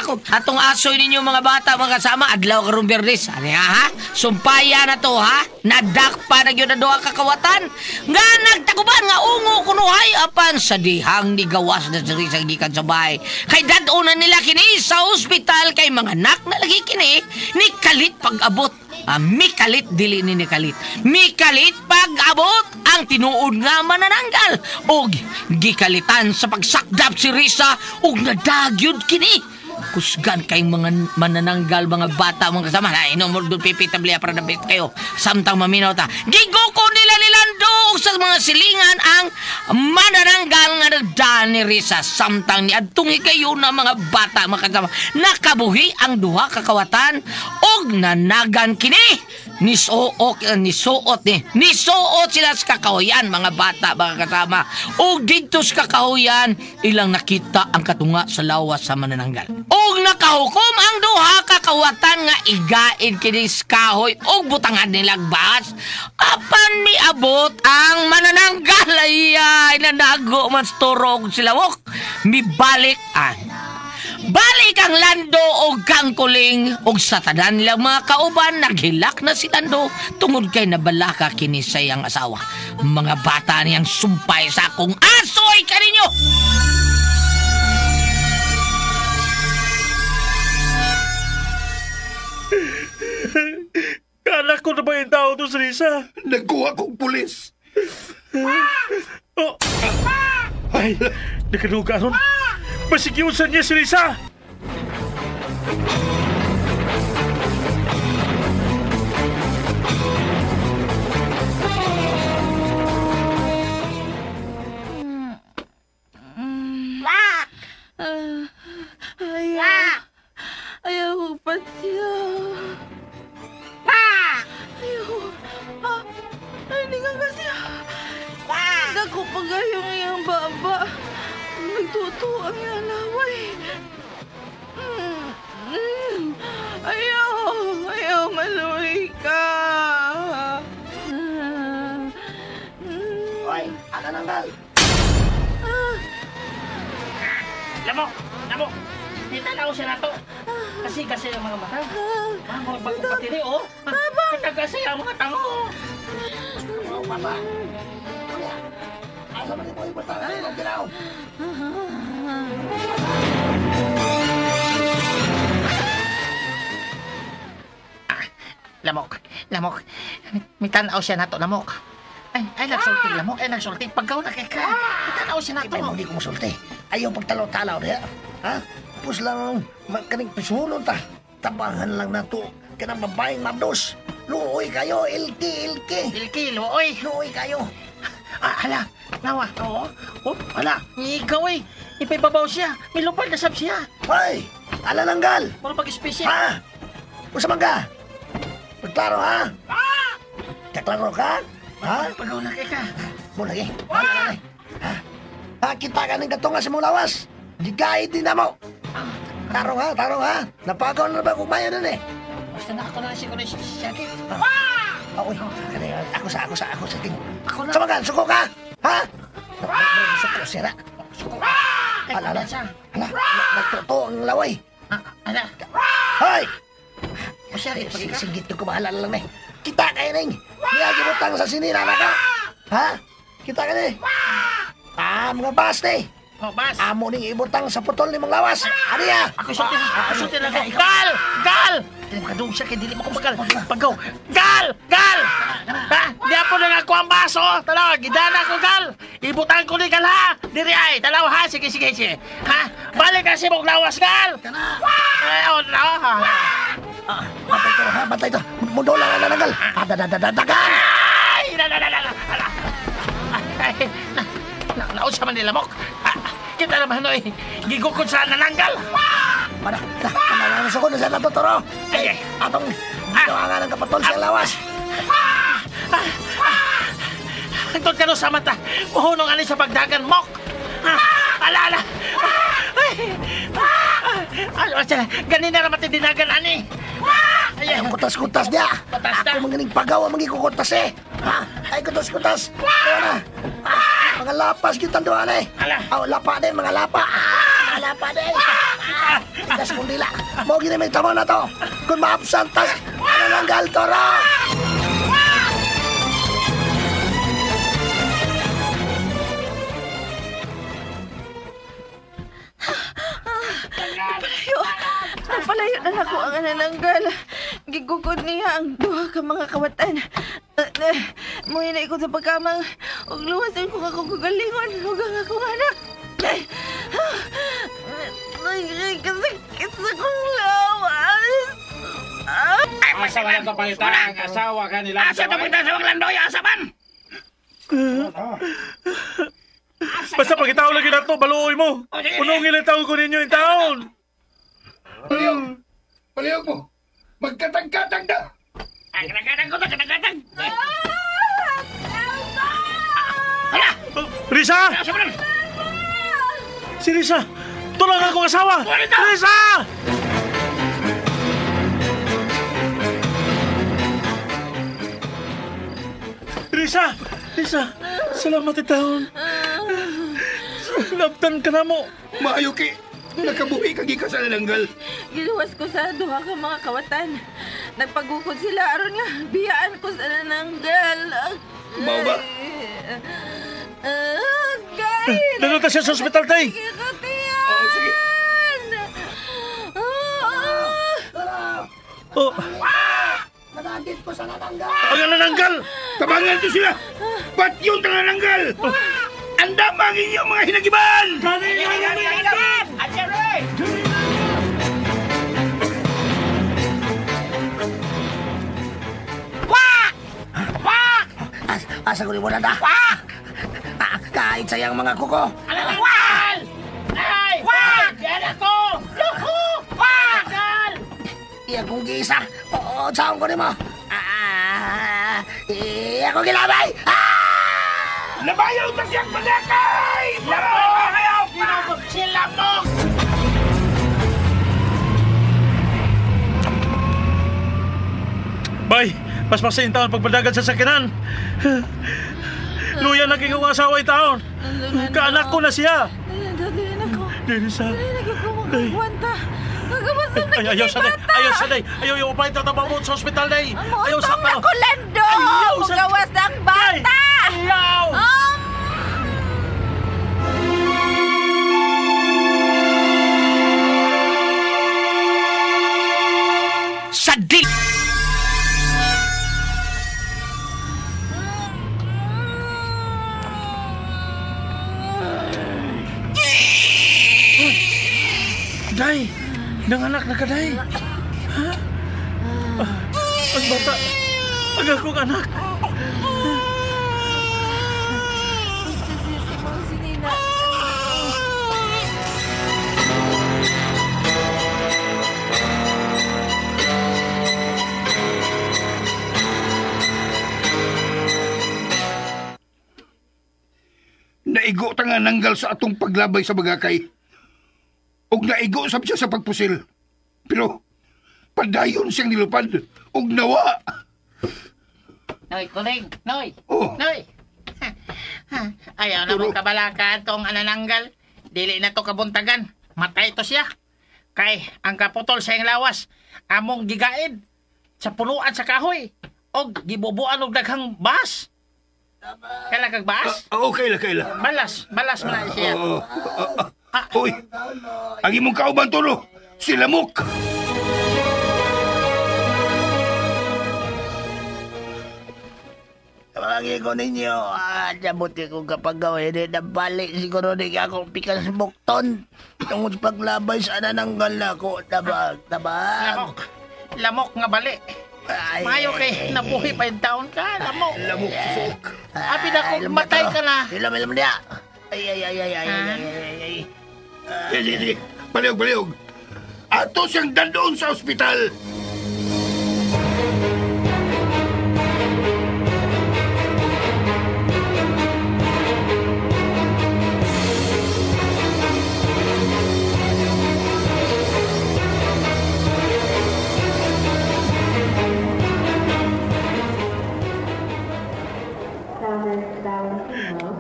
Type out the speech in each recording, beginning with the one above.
ako. Atong asoy ninyo mga bata, mga kasama, adlaw karong Biyernes. Ano ha? Sumpaya na to, ha? Nadakpa na yun na doha kakawatan. Nga nagtaguban nga ungo kunuhay apan sa dihang ni gawas na sa risang gikan sa bahay. Kay daduna nila kini sa ospital kay mga anak na lagi kini ni kalit pag-abot. Mikalit dili ni kalit. Mikalit pag-abot ang tinuod nga manananggal. Og gikalitan sa pagsakdap si Risa og nadagyod kini. Kusgan kayong mga manananggal, mga bata, mga kasama. Ay, no, doon pipitabli para nabit kayo. Samtang maminaw ta. Giguko nila nilando sa mga silingan ang manananggal nga nagdaan ni Risa. Samtang ni adtungi kayo na mga bata, mga kasama. Nakabuhi ang duha kakawatan og nanagan kini. Nisuot sila sa kakahuyan, mga bata, mga kasama. Og dito sa kakahuyan, ilang nakita ang katunga sa lawas sa manananggal. Og nakahukom ang duha kakawatan nga igain kini sa kahoy og butangan nilang bahas. Apan miabot ang manananggal ay nanago man turog sila wok. Mibalik Balik ang Lando o kang kuling og sa tanan nilang mga kauban naghilak na si Lando tungod kay nabalaka kini sa iyang asawa. Mga bata niyang sumpay sa akong asoy kaninyo. Anak ko na ba yung tao to, Risa? Nagkuha kong pulis. Oh. Ay, nakanuga ron. Pasigyusan niya si Risa. Ayaw ko pa siya. Ay, hindi nga kasi. Dako pa gayong iyang baba. Nagtuto ang iyang laway. Ayaw, maluwi ka. Hoy, manananggal. Lamo. Titanaw siya na to. Kasi ang mga mata. Mga pagkupatili, oh. Kasi ang mga tango. Papa. Asa man mo ibutang ang ginaw? Lamok. Mitanaw siya na to, lamok. Ay, nagsulti, lamok. Ay, nagsulti. Pagkaw na kay ka. Mitanaw siya na to. Ay, hindi ko masulti. Ayaw pagtalaw-talaw niya. Ha? Tapos lang, kaning pisulon ta. Tabangan lang na to. Kanang babaeng mabdos. Luoy kayo, ilki. Luoy kayo. Hala, nawa. Oo. Oh, hala. Ikaw eh. Ipaibabaw siya. May lupad na sab siya. Hoy, alananggal. Muna pag-espesyal. Ha? Usaman ka? Magklaro, ha? Kaklaro ka? Ha? Pagaw na kay ka. Muna lagi. Ha? Kita ka ng gatunga sa mong lawas. Gigay din na mo. Tarong ha. Napagaw na ba kumayo nun eh? Basta na ako na siguro siya. Uy, ako sa ting. Samagan, suko ka? Ha? Suko, sira. Suko. Hala, nagtuto ang laway. Hala. Hoy! Masyari, Singgit ko mahalala lang eh. Kita kayo ning. Niyagi mo tang sa sinira na ka. Ha? Kita ka ni. Mga bas ni. Oh, bas. Amo ning ibutang sa putol ni mong lawas. Ano ya? Ako sulti lang ako. Gal! Dili makadung siya kay dili mo ko bagal. Pagaw. Gal! Ha? Di ako na ako ang baso. Talaw, gidana ko, Gal. Ibutang ko ni Gal, ha? Diri ay. Talaw, ha? Sige. Ha? Balik kasi mong lawas, Gal. Bantay to. Mundo lang ang nananggal. Dagan! Ay, naon sa Manila mo. Kita naman eh. Gigukod sa nananggal. Nasa ko na siya natuturo. Ay. Atong ginawa ng kapatol sa lawas. Hangtod ka no sa mata. Muhunong ani sa pagdagan, Mok. Ala. Ganin na naman dinagan, ani. Ay, ang kutas-kutas niya. Ako manginig pagawa, mangikukutas eh. Ay, kutas-kutas. Ano na? Mga lapas kita doon eh. Lapa din, mga lapa. Ala pa din! Tigas kong dila! Mo ginimig tamo na to! Kung maabsantas, ano ng galtora! Napalayo na ako ang anananggal. Gigugod niya ang duha ka mga kawatan. Muhin na ko sa pagkamang. Huwag luwasan ko ako kagalingon. Huwag ang akong anak. Kasakit sa kong lawas. Ay, masama na ito palitan ang asawa ka nila. Asa ito pagkita sa Landoy, asaman? Basta pagkitao lagi na to, baluoy mo. Unong ilang taon ko ninyo yung taon. Palihog mo! Magkatag-katag na! Ay, kadang-kadang ko na, kadang-kadang. Oh, Risa! Si Risa! Tulang akong asawa! Risa! Risa! Risa! Salamat itaon! Labtan ka na mo! Maayo ki! Nakabuhi kagi ka sa nananggal! Giluwas ko sa duha ka mga kawatan. Nagpagukod sila aron nga biyaan ko sa nananggal. Mao ba? Guys! Nalunta siya sa ospital, tay! Oo, sige! Oh, Nagagit ko sa nananggal! ang nananggal! Tabangan to sila! Ba't yung nananggal? Ang damang inyong mga hinagiban! Asa ko ni mo na da? Kahit sayang mga kuko! Wal! Ay! Wag! Yan ako! Yuhu! Wag! Iya kong gisa! Oo, saan ko ni mo? Iya kong gilabay! Labayaw na siyang panakay! Lamok ka kayo! Sila mo! Bay, mas masayin taon pagpadagan sa sakinan. Luya naging ang asawa yung taon. Kaanak ko na siya. Dadiin ako. Risa. Naging ko makagwanta. Nagamasang Ay, ayaw sa day. Ayaw sa day. Ayaw yung upay tatabang mo sa ospital day. Ayaw sa Mutong na ko, Lando! Ayaw sa- Magawas ng bata! Ayaw! Sa di... Day, nanganak na ka, Day. Ha? Ang bata. Ang akong anak. Si Nina. Naigo ta nga nanggal sa atong paglabay sa bagakay. Og naigo sab siya sa pagpusil. Pero padayon siyang nilupad. Og nawa. Noy, kuling! Noy! Oh, Noy! Ayaw na Turo. mong kabalakan tong anananggal. Dili na to kabuntagan. Matay to siya. Kay ang kaputol sa iyang lawas, among gigaid sa punuan sa kahoy. Og gibubuan og daghang bas. Kala kag bas? okay la, kayla. Balas man na siya. Uy, ang imong kauban tulo, si Lamok. Lagi ko ninyo, nabuti ko kapag gawin na balik siguro di ako pikas bukton. Tungod sa paglabay sa nananggal na ko, tabag. Lamok nga bali. Mayo kay nabuhi pa yung taon ka, lamok. Lamok susok. Abi na kung matay ka na. Ilam niya. Ay. Sige. Palihog. Ato siyang dandoon sa ospital.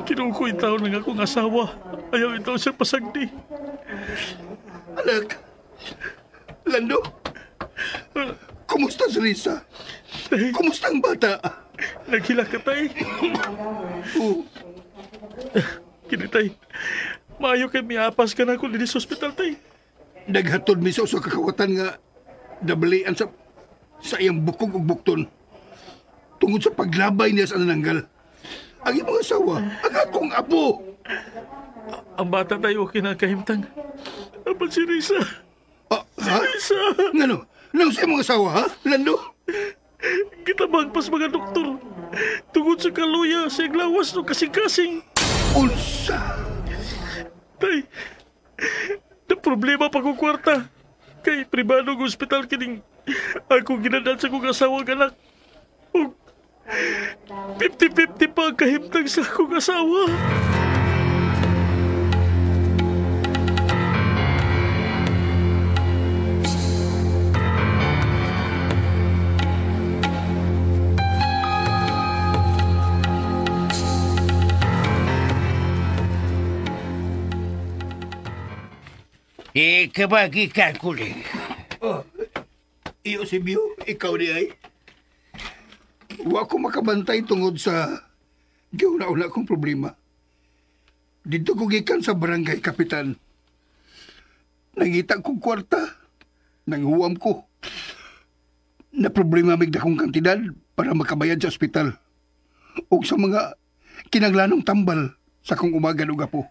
Kinukuha yung taon ng akong asawa. Ayaw ito siya pasagdi. Anak, Lando, kumusta si Risa? Kumusta ang bata? Naghila ka, tay. Oh, Kini, tay. Maayo kay miapas ka na ako din sa ospital, tay. naghatod mi sa kakawatan nga dabalian sa iyang bukog ug bukton. Tungod sa paglabay niya sa nananggal. Ang iyong mga asawa, ang akong apo. Ang bata, tay, okay na kahimtang. Apan si Risa. Ah, ha? Risa. Ngano? Nang sa iyong mga asawa, ha? Lando? Gitabang pas mga doktor. Tungod sa kaluya sa iglawas no kasing-kasing. Unsa? Tay, na problema pa kong kwarta. Kay pribadong ospital kining ako ginadal sa kong asawa anak. O 50-50 pa ang kahimtang sa kong asawa. Kabagikan ko rin. Oh, iyo si Bio, ikaw di ay. Wa ko makabantay tungod sa giuna-una kong problema. Dito ko gikan sa barangay kapitan. Nangita kong kwarta, nanghuwam ko. Na problema mig dakong kantidad para makabayad sa ospital. O sa mga kinaglanong tambal sa kong umaga ug apo.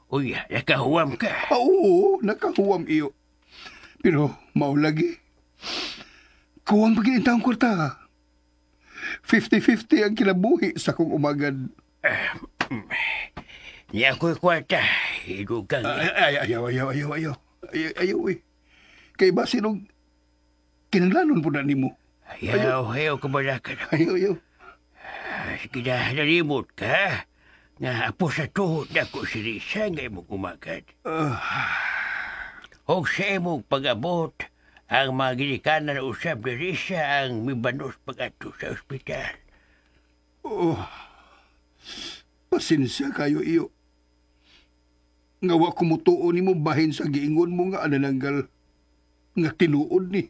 Uy, nakahuwam ka. Oo, nakahuwam iyo. Pero maulagi. Kuwang paginintang kwarta. 50-50 ang kilabuhi sa kong umagad. Niya ko'y kwarta. Idugang Ayaw, eh. Kay ba sinong kinanglanon po na ni mo? Ayaw kabalakan. Ayaw. Sige na, nalimot ka. Nga apo sa tuhod na ko si Risa nga imong umagad. O sa imong pag-abot, ang mga ginikanan na usab ni Risa ang mibanos pag-ato sa ospital. Pasensya kayo iyo. Ngawa kumutuon ni mo bahin sa giingon mo nga anananggal nga tinuod ni.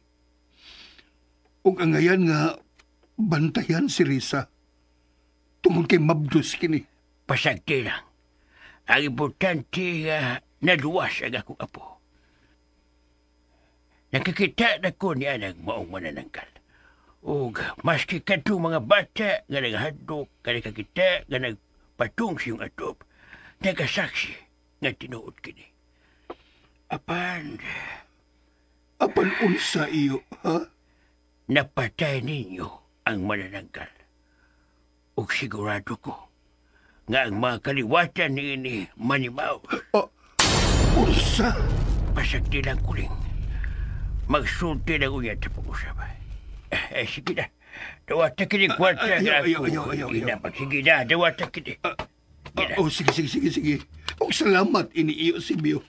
Ug angayan nga bantayan si Risa. Tungod kay mabdos kini. Pasagti lang. Ang importante nga naluwas ang akong apo. Nakikita na ko niya ng maong manananggal. O maski kadto mga bata nga naghadlok ka nakakita nga nagpatung siyong atop, nagasaksi nga tinuod kini. Apan unsa iyo, ha? Napatay ninyo ang manananggal. Ug sigurado ko nga ang mga kaliwatan ni manimaw. Unsa? Pasagti lang kuling. Magsulti lang uyan sa pag-usap. Sige na. Dawata kini kwarta. Ayaw. Sige na, dawata kini. Sige. Ug salamat ini iyo si Bio.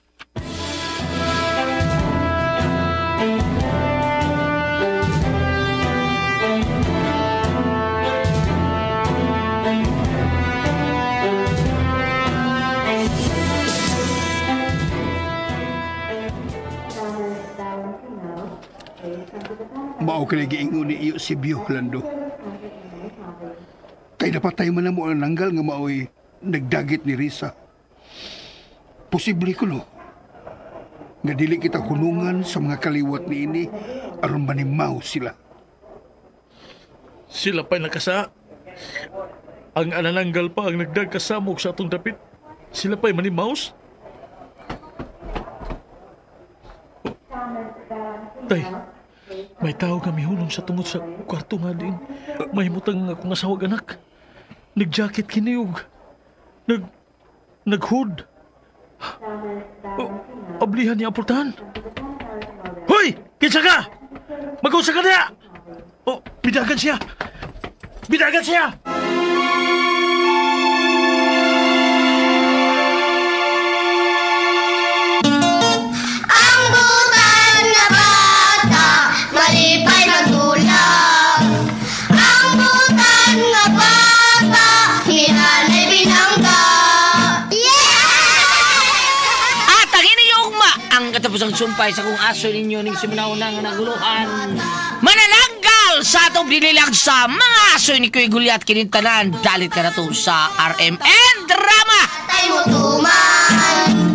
Mao kay giingon ni iyo si Bio, Lando. Kay napatay man na mo ang nanggal nga maoy nagdagit ni Risa. Posible ko no, nga dili kita hunungan sa mga kaliwat ni ini aron manimaw sila. Sila pa'y nakasa. Ang anananggal pa ang nagdagkasamog sa atong dapit. Sila pa'y manimaus. Tay, may tao kami hulong sa tungod sa kwarto nga din. May mutang akong asawag anak. Nag-jacket kiniog. Nag-hood. Ablihan niya aportahan. Hoy! Kinsa ka! Mag-usa ka na! Bidagan siya! Bidagan siya! Malipay magdulang ang butan nga bata, hinanay binangga. At ang iniyong magsumpay sa kung aso ninyo ning siminauna nga naguluhan. Manananggal sa atong binilag sa mga aso ni Kuya Gulyat kinintanan. Dalit ka na to sa RMN Drama. Tay mo tuman